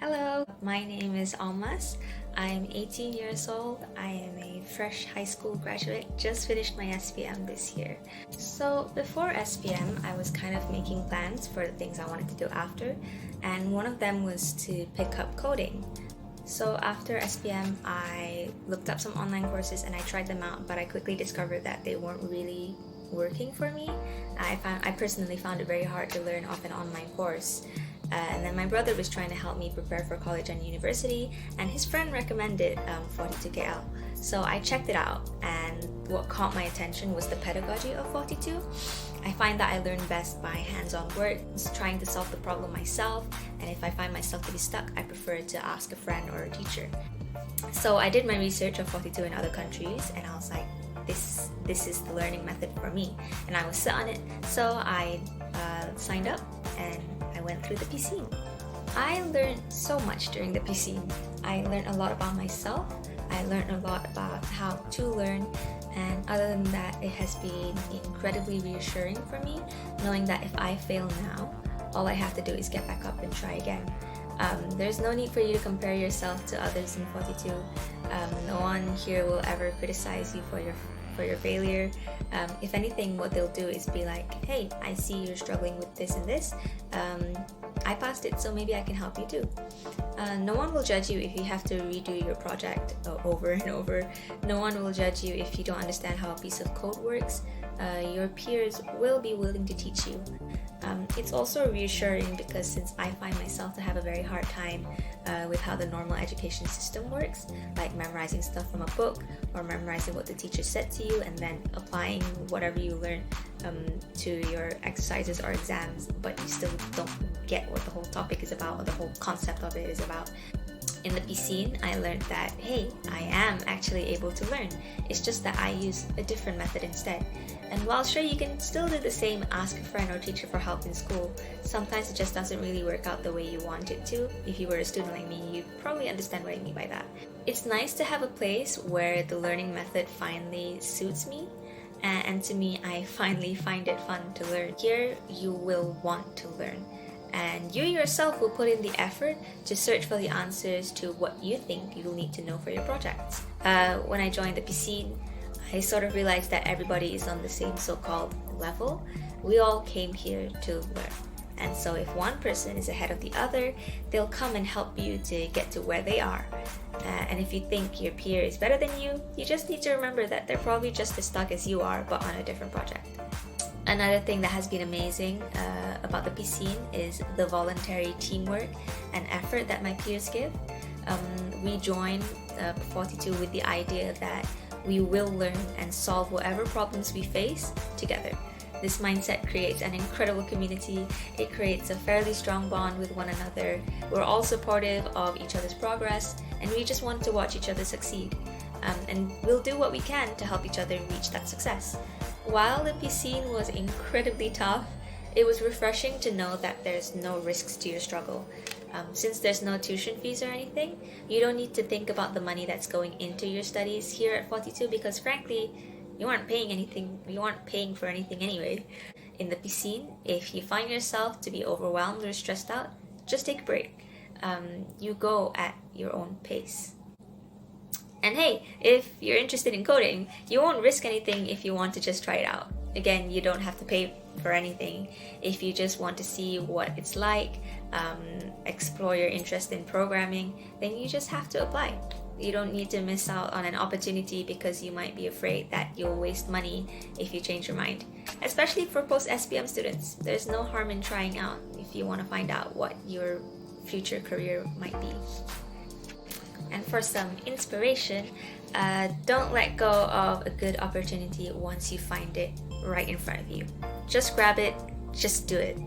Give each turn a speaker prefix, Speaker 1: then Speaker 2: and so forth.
Speaker 1: Hello, my name is Almas. I'm 18 years old. I am a fresh high school graduate, just finished my SPM this year. So before SPM, I was kind of making plans for the things I wanted to do after, and one of them was to pick up coding. So after SPM, I looked up some online courses and I tried them out, but I quickly discovered that they weren't really working for me. I personally found it very hard to learn off an online course. And then my brother was trying to help me prepare for college and university, and his friend recommended 42KL. So I checked it out, and what caught my attention was the pedagogy of 42. I find that I learn best by hands-on work, trying to solve the problem myself, and if I find myself to be stuck, I prefer to ask a friend or a teacher. So I did my research of 42 in other countries, and I was like, this is the learning method for me, and I was set on it. So I signed up and I went through the Piscine. I learned so much during the Piscine. I learned a lot about myself. I learned a lot about how to learn, and other than that, it has been incredibly reassuring for me, knowing that if I fail now, all I have to do is get back up and try again. There's no need for you to compare yourself to others in 42. No one here will ever criticize you for your failure. If anything, what they'll do is be like, hey, I see you're struggling with this and this. I passed it, so maybe I can help you too. No one will judge you if you have to redo your project over and over. No one will judge you if you don't understand how a piece of code works. Your peers will be willing to teach you. It's also reassuring because since I find myself to have a very hard time with how the normal education system works, like memorizing stuff from a book or memorizing what the teacher said to you and then applying whatever you learn to your exercises or exams, but you still don't get what the whole topic is about or the whole concept of it is about. In the Piscine, I learned that, hey, I am actually able to learn. It's just that I use a different method instead. And while sure you can still do the same, ask a friend or teacher for help in school, sometimes it just doesn't really work out the way you want it to. If you were a student like me, you probably understand what I mean by that. It's nice to have a place where the learning method finally suits me. And to me, I finally find it fun to learn. Here, you will want to learn. And you yourself will put in the effort to search for the answers to what you think you'll need to know for your projects. When I joined the Piscine, I sort of realized that everybody is on the same so-called level. We all came here to learn. And so if one person is ahead of the other, they'll come and help you to get to where they are. And if you think your peer is better than you, you just need to remember that they're probably just as stuck as you are, but on a different project. Another thing that has been amazing about the Piscine is the voluntary teamwork and effort that my peers give. We joined 42 with the idea that we will learn and solve whatever problems we face together. This mindset creates an incredible community. It creates a fairly strong bond with one another. We're all supportive of each other's progress, and we just want to watch each other succeed. And we'll do what we can to help each other reach that success. While the Piscine was incredibly tough, it was refreshing to know that there's no risks to your struggle. Since there's no tuition fees or anything, you don't need to think about the money that's going into your studies here at 42 because frankly, you aren't paying for anything anyway. In the Piscine, if you find yourself to be overwhelmed or stressed out, just take a break. You go at your own pace. And hey, if you're interested in coding, you won't risk anything if you want to just try it out. Again, you don't have to pay for anything. If you just want to see what it's like, explore your interest in programming, then you just have to apply. You don't need to miss out on an opportunity because you might be afraid that you'll waste money if you change your mind. Especially for post-SPM students, there's no harm in trying out if you want to find out what your future career might be. And for some inspiration, don't let go of a good opportunity once you find it right in front of you. Just grab it, just do it.